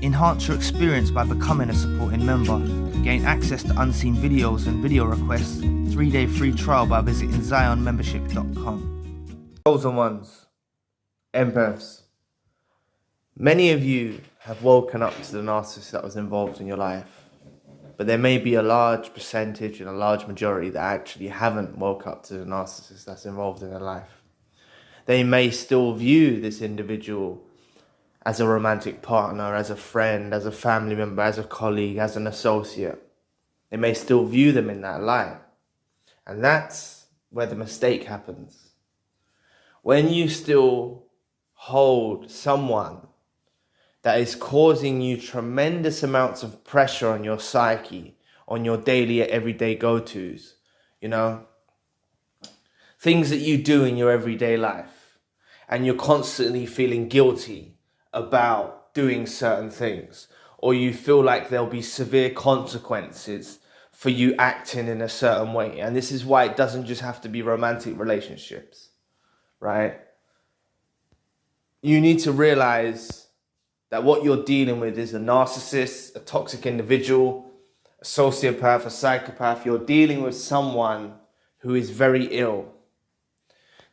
Enhance your experience by becoming a supporting member. Gain access to unseen videos and video requests. 3-day free trial by visiting zionmembership.com. Chosen ones, empaths. Many of you have woken up to the narcissist that was involved in your life. But there may be a large percentage and a large majority that actually haven't woke up to the narcissist that's involved in their life. They may still view this individual as a romantic partner, as a friend, as a family member, as a colleague, as an associate. They may still view them in that light. And that's where the mistake happens. When you still hold someone that is causing you tremendous amounts of pressure on your psyche, on your daily, everyday go-tos, things that you do in your everyday life, and you're constantly feeling guilty about doing certain things, or you feel like there'll be severe consequences for you acting in a certain way. And this is why it doesn't just have to be romantic relationships, right? You need to realize that what you're dealing with is a narcissist, a toxic individual, a sociopath, a psychopath. You're dealing with someone who is very ill.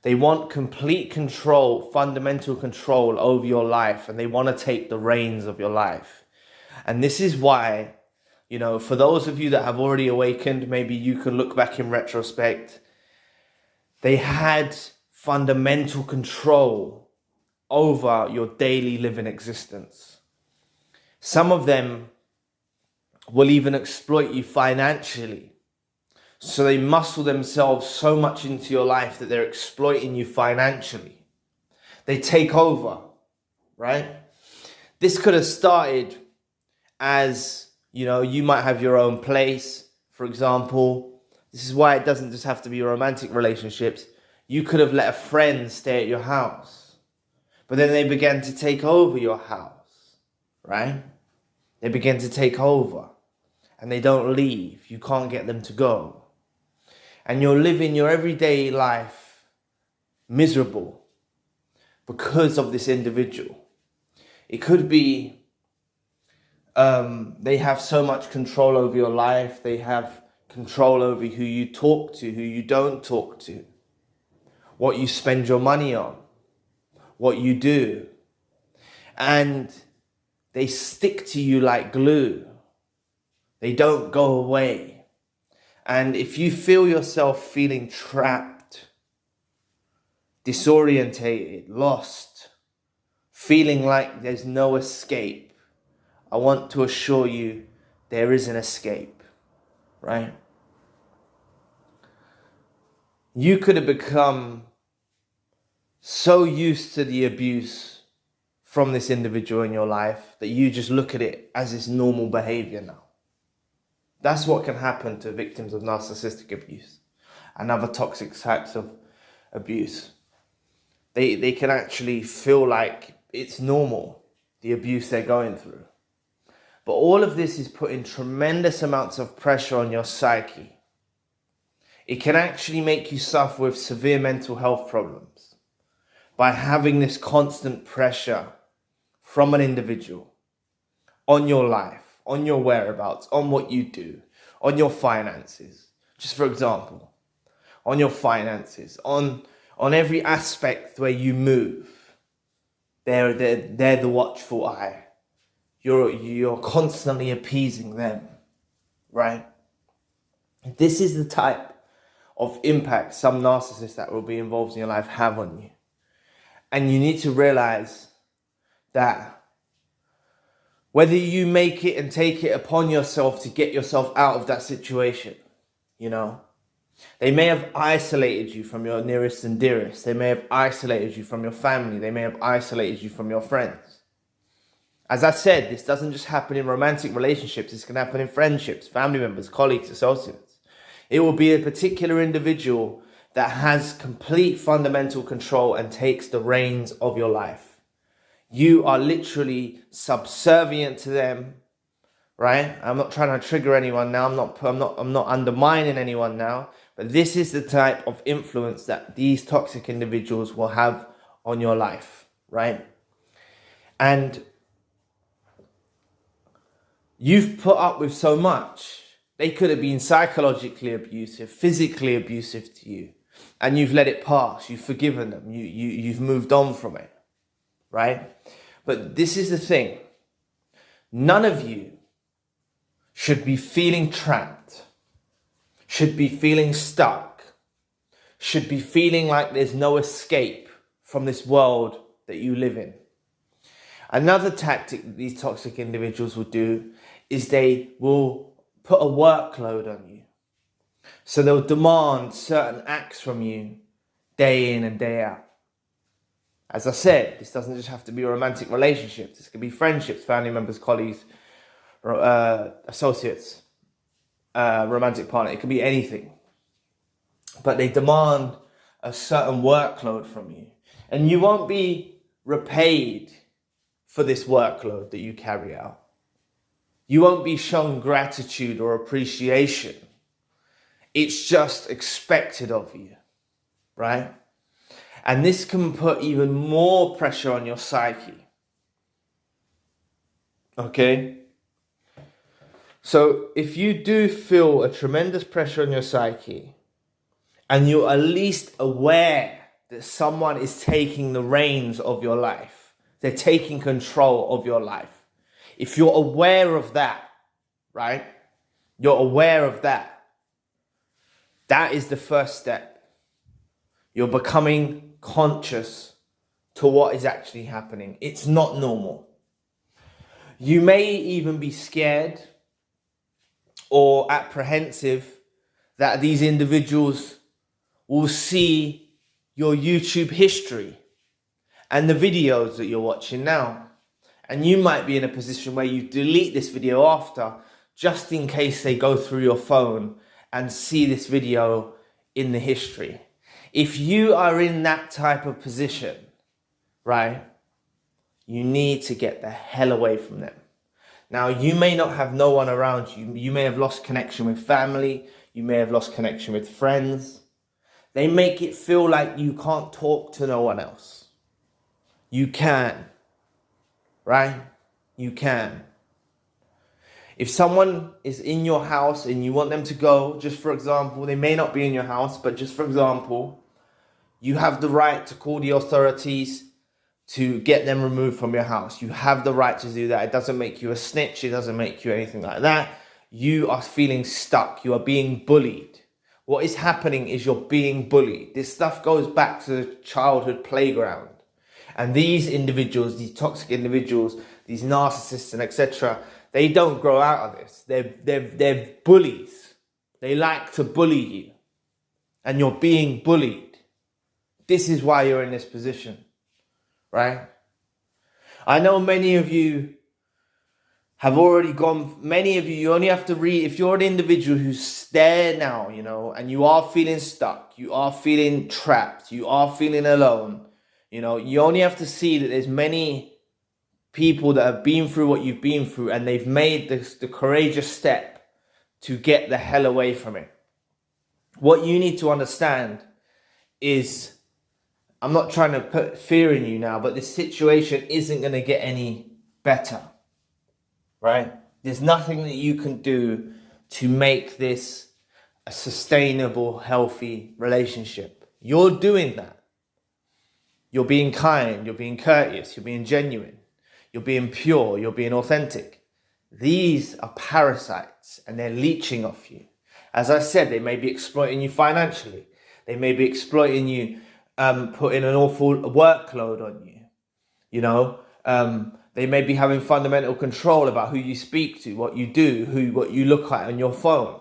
They want complete control, fundamental control over your life, and they want to take the reins of your life. And this is why, for those of you that have already awakened, maybe you can look back in retrospect. They had fundamental control over your daily living existence. Some of them will even exploit you financially. So they muscle themselves so much into your life that they're exploiting you financially. They take over, right? This could have started as, you might have your own place, for example. This is why it doesn't just have to be romantic relationships. You could have let a friend stay at your house, but then they began to take over your house, right? They begin to take over and they don't leave. You can't get them to go. And you're living your everyday life miserable because of this individual. It could be they have so much control over your life. They have control over who you talk to, who you don't talk to, what you spend your money on, what you do. And they stick to you like glue. They don't go away. And if you feel yourself feeling trapped, disorientated, lost, feeling like there's no escape, I want to assure you there is an escape, right? You could have become so used to the abuse from this individual in your life that you just look at it as this normal behavior now. That's what can happen to victims of narcissistic abuse and other toxic types of abuse. They can actually feel like it's normal, the abuse they're going through. But all of this is putting tremendous amounts of pressure on your psyche. It can actually make you suffer with severe mental health problems by having this constant pressure from an individual on your life, on your whereabouts, on what you do, on your finances. Just for example, on your finances, on every aspect where you move. They're the watchful eye. You're constantly appeasing them, right? This is the type of impact some narcissists that will be involved in your life have on you. And you need to realize that whether you make it and take it upon yourself to get yourself out of that situation, they may have isolated you from your nearest and dearest. They may have isolated you from your family. They may have isolated you from your friends. As I said, this doesn't just happen in romantic relationships. This can happen in friendships, family members, colleagues, associates. It will be a particular individual that has complete fundamental control and takes the reins of your life. You are literally subservient to them, right? I'm not trying to trigger anyone now. I'm not undermining anyone now. But this is the type of influence that these toxic individuals will have on your life, right? And You've put up with so much. They could have been psychologically abusive, physically abusive to you, and you've let it pass. You've forgiven them. You've moved on from it, right? But this is the thing. None of you should be feeling trapped, should be feeling stuck, should be feeling like there's no escape from this world that you live in. Another tactic that these toxic individuals will do is they will put a workload on you. So they'll demand certain acts from you day in and day out. As I said, this doesn't just have to be a romantic relationship. This could be friendships, family members, colleagues, associates, romantic partner. It could be anything. But they demand a certain workload from you. And you won't be repaid for this workload that you carry out. You won't be shown gratitude or appreciation. It's just expected of you, right? And this can put even more pressure on your psyche. Okay? So if you do feel a tremendous pressure on your psyche, and you're at least aware that someone is taking the reins of your life, they're taking control of your life. If you're aware of that, right? You're aware of that. That is the first step. You're becoming conscious to what is actually happening. It's not normal. You may even be scared or apprehensive that these individuals will see your YouTube history and the videos that you're watching now. And you might be in a position where you delete this video after, just in case they go through your phone and see this video in the history. If you are in that type of position, right, you need to get the hell away from them. Now, you may not have no one around you. You may have lost connection with family. You may have lost connection with friends. They make it feel like you can't talk to no one else. You can. Right? You can. If someone is in your house and you want them to go, just for example, they may not be in your house, but just for example, you have the right to call the authorities to get them removed from your house. You have the right to do that. It doesn't make you a snitch. It doesn't make you anything like that. You are feeling stuck. You are being bullied. What is happening is you're being bullied. This stuff goes back to the childhood playground. And these individuals, these toxic individuals, these narcissists and etc., they don't grow out of this. They're bullies. They like to bully you. And you're being bullied. This is why you're in this position. Right? I know many of you have already gone, many of you only have to read, if you're an individual who's there now, you know, and you are feeling stuck, you are feeling trapped, you are feeling alone, you know, you only have to see that there's many people that have been through what you've been through and they've made the courageous step to get the hell away from it. What you need to understand is, I'm not trying to put fear in you now, but this situation isn't going to get any better, right? There's nothing that you can do to make this a sustainable, healthy relationship. You're doing that. You're being kind, you're being courteous, you're being genuine, you're being pure, you're being authentic. These are parasites and they're leeching off you. As I said, they may be exploiting you financially. They may be exploiting you, putting an awful workload on you. You know, they may be having fundamental control about who you speak to, what you do, what you look at on your phone.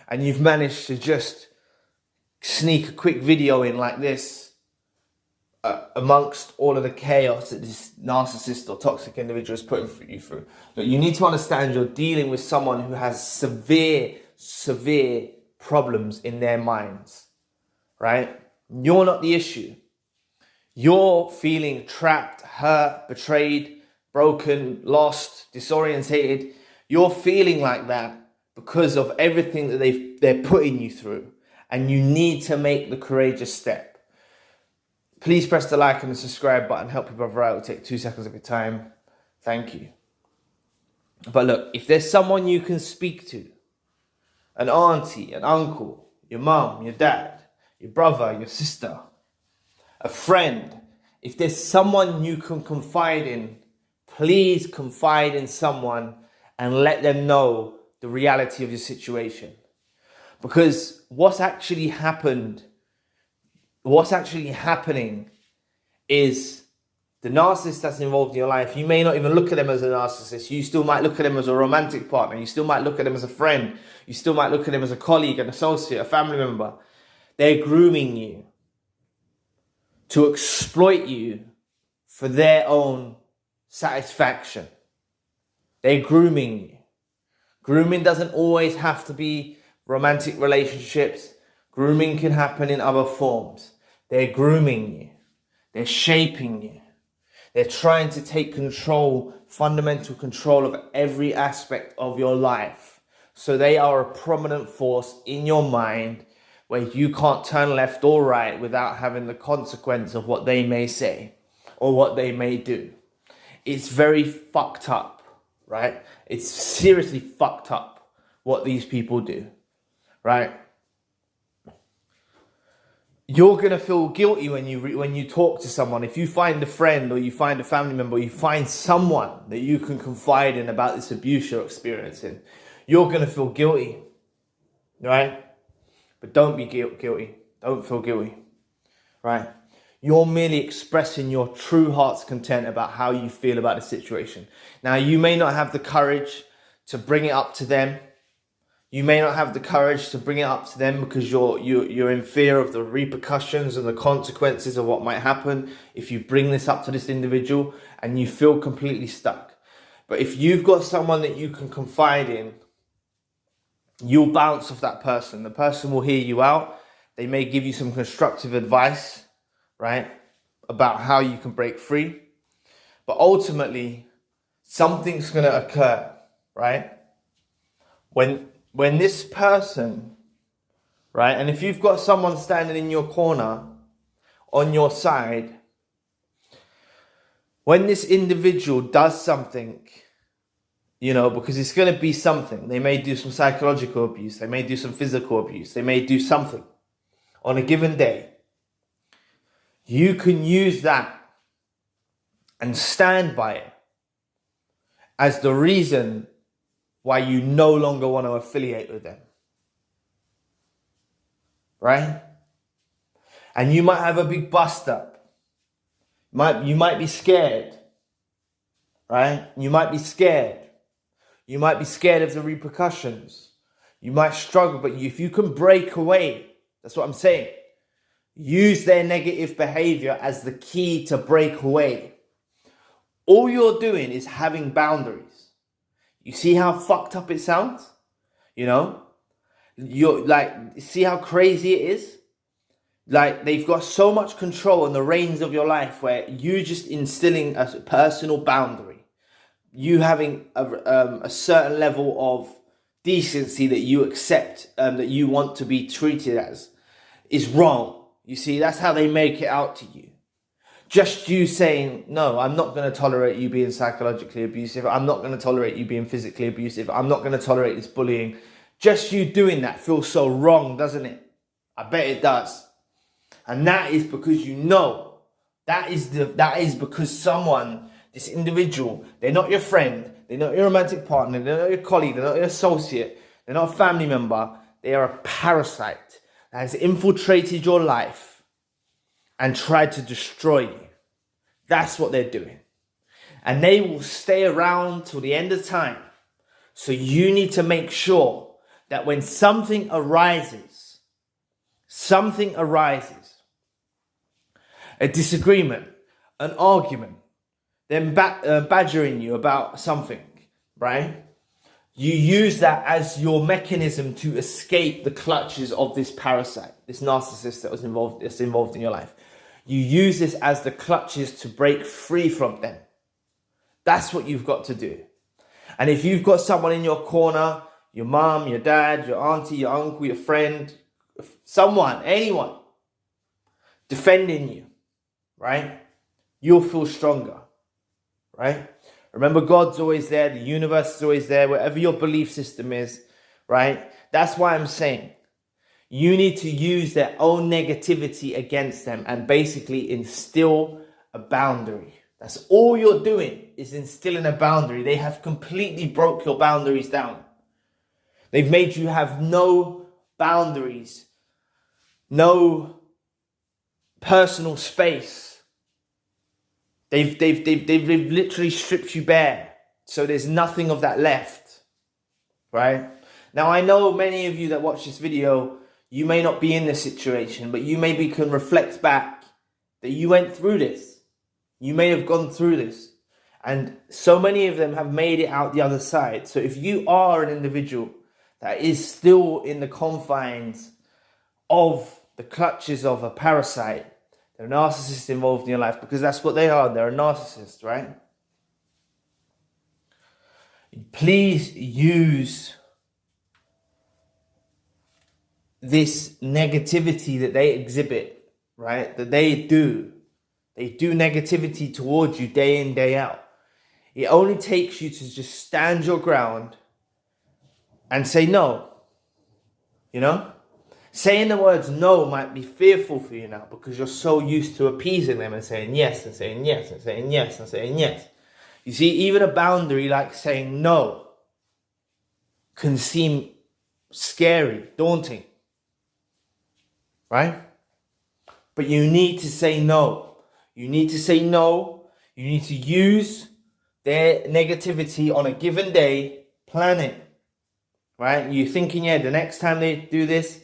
And you've managed to just sneak a quick video in like this amongst all of the chaos that this narcissist or toxic individual is putting you through. But you need to understand you're dealing with someone who has severe problems in their minds, right? You're not the issue. You're feeling trapped, hurt, betrayed, broken, lost, disorientated. You're feeling like that because of everything that they're putting you through. And you need to make the courageous step. Please press the like and the subscribe button. Help your brother out. It'll take 2 seconds of your time. Thank you. But look, if there's someone you can speak to, an auntie, an uncle, your mum, your dad, your brother, your sister, a friend, if there's someone you can confide in, please confide in someone and let them know the reality of your situation. Because what's actually happening is the narcissist that's involved in your life, you may not even look at them as a narcissist. You still might look at them as a romantic partner. You still might look at them as a friend. You still might look at them as a colleague, an associate, a family member. They're grooming you to exploit you for their own satisfaction. They're grooming you. Grooming doesn't always have to be romantic relationships. Grooming can happen in other forms. They're grooming you. They're shaping you. They're trying to take control, fundamental control of every aspect of your life. So they are a prominent force in your mind where you can't turn left or right without having the consequence of what they may say or what they may do. It's very fucked up, right? It's seriously fucked up what these people do, right? You're going to feel guilty when you talk to someone. If you find a friend or you find a family member, or you find someone that you can confide in about this abuse you're experiencing, you're going to feel guilty, right? But don't be guilty. Don't feel guilty, right? You're merely expressing your true heart's content about how you feel about the situation. Now, you may not have the courage to bring it up to them. You may not have the courage to bring it up to them because you're in fear of the repercussions and the consequences of what might happen if you bring this up to this individual and you feel completely stuck. But if you've got someone that you can confide in, you'll bounce off that person. The person will hear you out. They may give you some constructive advice, right, about how you can break free. But ultimately, something's going to occur, right? When this person, right, and if you've got someone standing in your corner, on your side, when this individual does something, because it's going to be something. They may do some psychological abuse. They may do some physical abuse. They may do something on a given day. You can use that and stand by it as the reason why you no longer want to affiliate with them. Right? And you might have a big bust up. You might be scared. Right? You might be scared. You might be scared of the repercussions. You might struggle, but if you can break away, that's what I'm saying. Use their negative behavior as the key to break away. All you're doing is having boundaries. You see how fucked up it sounds? You're like, see how crazy it is? Like, they've got so much control on the reins of your life where you just instilling a personal boundary. You having a certain level of decency that you accept, that you want to be treated as, is wrong. You see, that's how they make it out to you. Just you saying, no, I'm not going to tolerate you being psychologically abusive. I'm not going to tolerate you being physically abusive. I'm not going to tolerate this bullying. Just you doing that feels so wrong, doesn't it? I bet it does. And that is because that is because someone, this individual, they're not your friend, they're not your romantic partner, they're not your colleague, they're not your associate, they're not a family member. They are a parasite that has infiltrated your life and tried to destroy you. That's what they're doing. And they will stay around till the end of time. So you need to make sure that when something arises, a disagreement, an argument, them badgering you about something, right? You use that as your mechanism to escape the clutches of this parasite, this narcissist that's involved in your life. You use this as the clutches to break free from them. That's what you've got to do. And if you've got someone in your corner, your mom, your dad, your auntie, your uncle, your friend, anyone defending you, right? You'll feel stronger, right? Remember, God's always there. The universe is always there. Whatever your belief system is, right? That's why I'm saying you need to use their own negativity against them and basically instill a boundary. That's all you're doing, is instilling a boundary. They have completely broke your boundaries down. They've made you have no boundaries, no personal space. They've literally stripped you bare. So there's nothing of that left, right? Now, I know many of you that watch this video, you may not be in this situation, but you maybe can reflect back that you went through this. You may have gone through this. And so many of them have made it out the other side. So if you are an individual that is still in the confines of the clutches of a parasite, they're a narcissist involved in your life, because that's what they are. They're a narcissist, right? Please use this negativity that they exhibit, right? That they do. They do negativity towards you day in, day out. It only takes you to just stand your ground and say no. You know? Saying the words no might be fearful for you now because you're so used to appeasing them and saying yes and saying yes and saying yes and saying yes. You see, even a boundary like saying no can seem scary, daunting. Right? But you need to say no. You need to say no. You need to use their negativity on a given day. Plan it. Right? You're thinking, yeah, the next time they do this,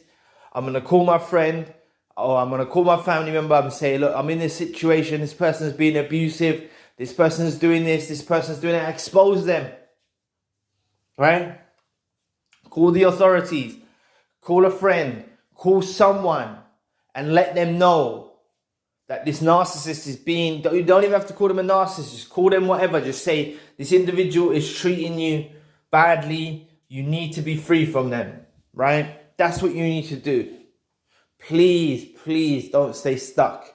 I'm going to call my friend or I'm going to call my family member and say, look, I'm in this situation. This person's being abusive. This person's doing this. This person's doing that. Expose them. Right? Call the authorities. Call a friend. Call someone and let them know that this narcissist is being... You don't even have to call them a narcissist. Just call them whatever. Just say, this individual is treating you badly. You need to be free from them. Right? That's what you need to do. Please, please don't stay stuck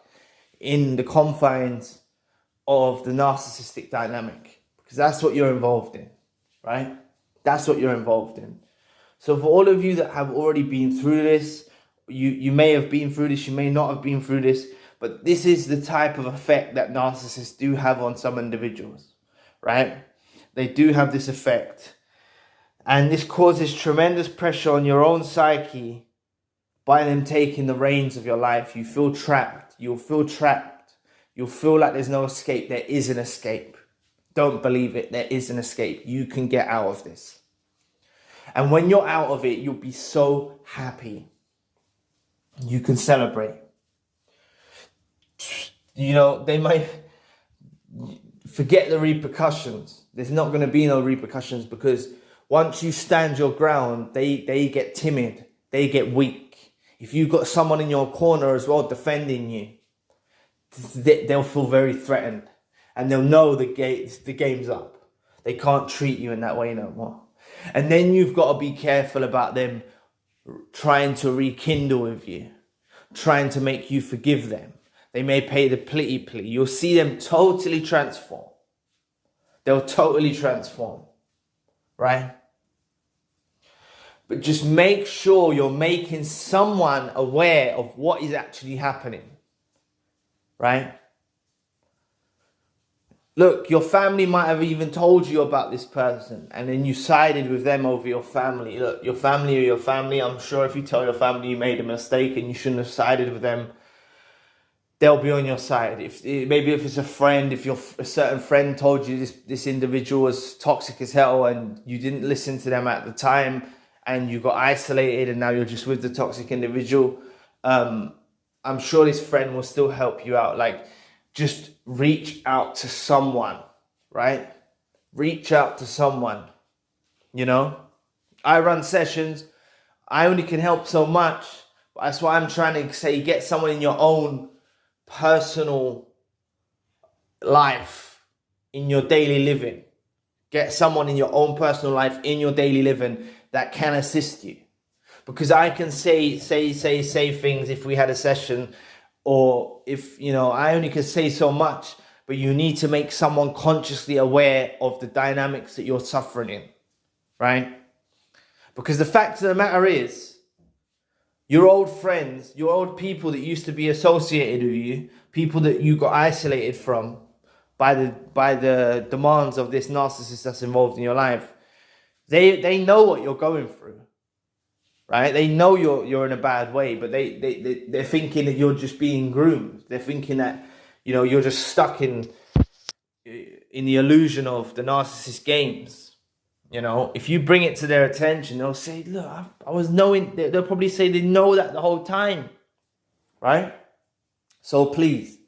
in the confines of the narcissistic dynamic, because that's what you're involved in, right? That's what you're involved in. So for all of you that have already been through this, you may have been through this, you may not have been through this, but this is the type of effect that narcissists do have on some individuals, right? They do have this effect. And this causes tremendous pressure on your own psyche by them taking the reins of your life. You feel trapped. You'll feel trapped. You'll feel like there's no escape. There is an escape. Don't believe it. There is an escape. You can get out of this. And when you're out of it, you'll be so happy. You can celebrate. You know, they might forget the repercussions. There's not going to be no repercussions, because once you stand your ground, they get timid. They get weak. If you've got someone in your corner as well defending you, they'll feel very threatened. And they'll know the game's up. They can't treat you in that way no more. And then you've got to be careful about them trying to rekindle with you, trying to make you forgive them. They may pay the plea. You'll see them totally transform. They'll totally transform. Right? But just make sure you're making someone aware of what is actually happening. Right? Look, your family might have even told you about this person, and then you sided with them over your family. Look, your family are your family. I'm sure if you tell your family you made a mistake and you shouldn't have sided with them, they'll be on your side. Maybe if it's a friend, if a certain friend told you this individual was toxic as hell and you didn't listen to them at the time and you got isolated and now you're just with the toxic individual, I'm sure this friend will still help you out. Like, just reach out to someone, right? Reach out to someone, you know? I run sessions. I only can help so much. But that's why I'm trying to say, get someone in your own personal life, in your daily living. Get someone in your own personal life, in your daily living, that can assist you. Because I can say things if we had a session, or if, you know, I only can say so much, but you need to make someone consciously aware of the dynamics that you're suffering in, right? Because the fact of the matter is, your old friends, your old people that used to be associated with you, people that you got isolated from by the demands of this narcissist that's involved in your life, they know what you're going through, right? They know you're in a bad way, but they're thinking that you're just being groomed. They're thinking that, you know, you're just stuck in the illusion of the narcissist games. You know, if you bring it to their attention, they'll say, look, I was knowing, they'll probably say they know that the whole time, right? So please,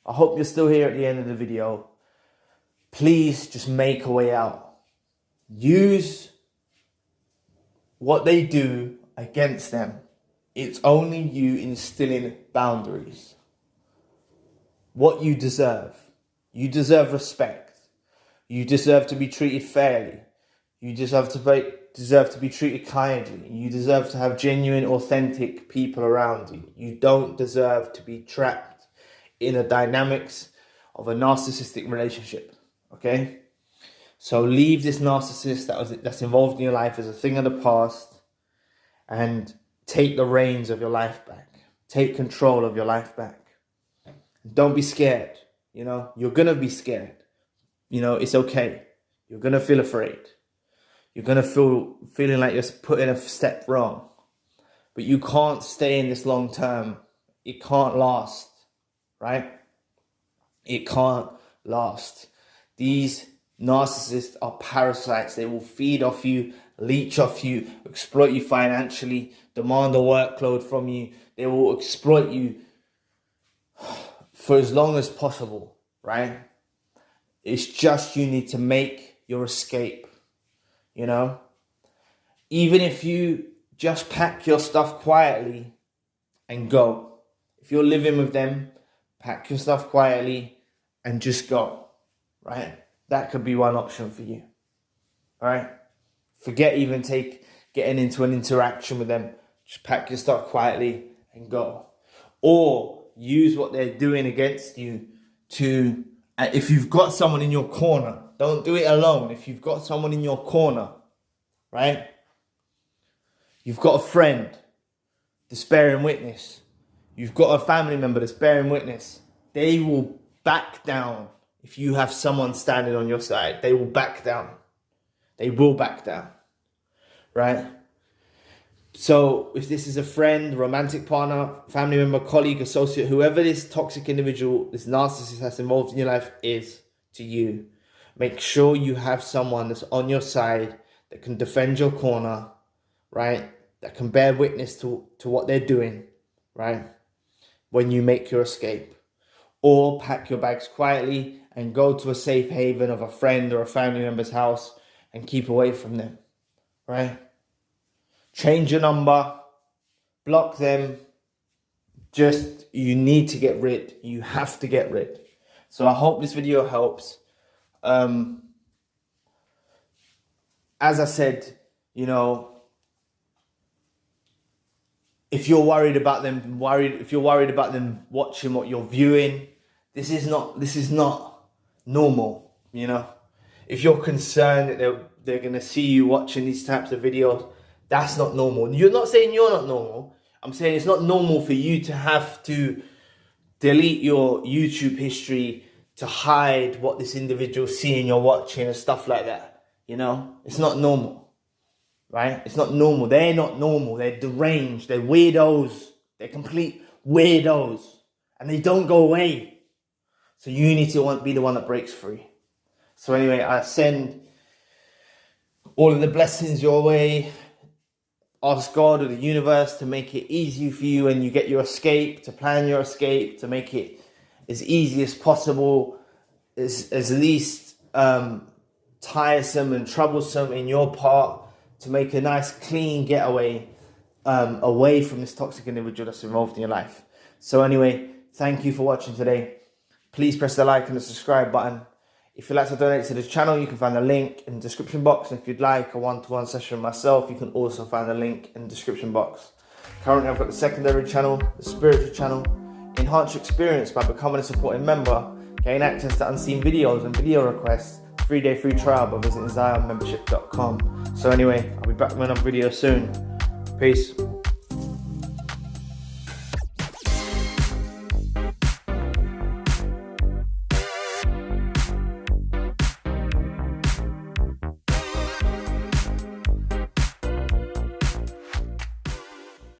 I hope you're still here at the end of the video. Please just make a way out. Use what they do against them. It's only you instilling boundaries. What you deserve. You deserve respect. You deserve to be treated fairly. You deserve to be treated kindly. You deserve to have genuine, authentic people around you. You don't deserve to be trapped in the dynamics of a narcissistic relationship. Okay? So leave this narcissist that's involved in your life as a thing of the past, and take the reins of your life back. Take control of your life back. Don't be scared. You know, you're gonna be scared. You know, it's okay. You're gonna feel afraid. You're gonna feeling like you're putting a step wrong. But you can't stay in this long term. It can't last, right? It can't last. These narcissists are parasites. They will feed off you, leech off you, exploit you financially, demand a workload from you. They will exploit you for as long as possible, right? It's just you need to make your escape, you know? Even if you just pack your stuff quietly and go. If you're living with them, pack your stuff quietly and just go, right? That could be one option for you, all right? Forget even getting into an interaction with them. Just pack your stuff quietly and go. Or use what they're doing against you to, if you've got someone in your corner, don't do it alone. If you've got someone in your corner, right? You've got a friend that's bearing witness. You've got a family member that's bearing witness. They will back down. If you have someone standing on your side, they will back down. They will back down, right? So if this is a friend, romantic partner, family member, colleague, associate, whoever this toxic individual, this narcissist that's involved in your life is to you, make sure you have someone that's on your side that can defend your corner, right? That can bear witness to what they're doing, right? When you make your escape. Or pack your bags quietly and go to a safe haven of a friend or a family member's house and keep away from them, right? Change your number, block them. Just, you need to get rid. You have to get rid. So I hope this video helps. As I said, you know, if you're worried about them, if you're worried about them watching what you're viewing, this is not normal, you know. If you're concerned that they're gonna see you watching these types of videos, that's not normal. You're not saying you're not normal. I'm saying it's not normal for you to have to delete your YouTube history to hide what this individual's seeing you're watching and stuff like that. You know, it's not normal, right? It's not normal. They're not normal. They're deranged. They're weirdos. They're complete weirdos, and they don't go away. So you need to be the one that breaks free. So anyway, I send all of the blessings your way. Ask God or the universe to make it easy for you when you get your escape, to plan your escape, to make it as easy as possible, as least tiresome and troublesome in your part, to make a nice clean getaway away from this toxic individual that's involved in your life. So anyway, thank you for watching today. Please press the like and the subscribe button. If you'd like to donate to this channel, you can find the link in the description box. And if you'd like a one-to-one session with myself, you can also find the link in the description box. Currently, I've got the secondary channel, the spiritual channel. Enhance your experience by becoming a supporting member. Gain access to unseen videos and video requests. 3-day free trial by visiting ZionMembership.com. So anyway, I'll be back with another video soon. Peace.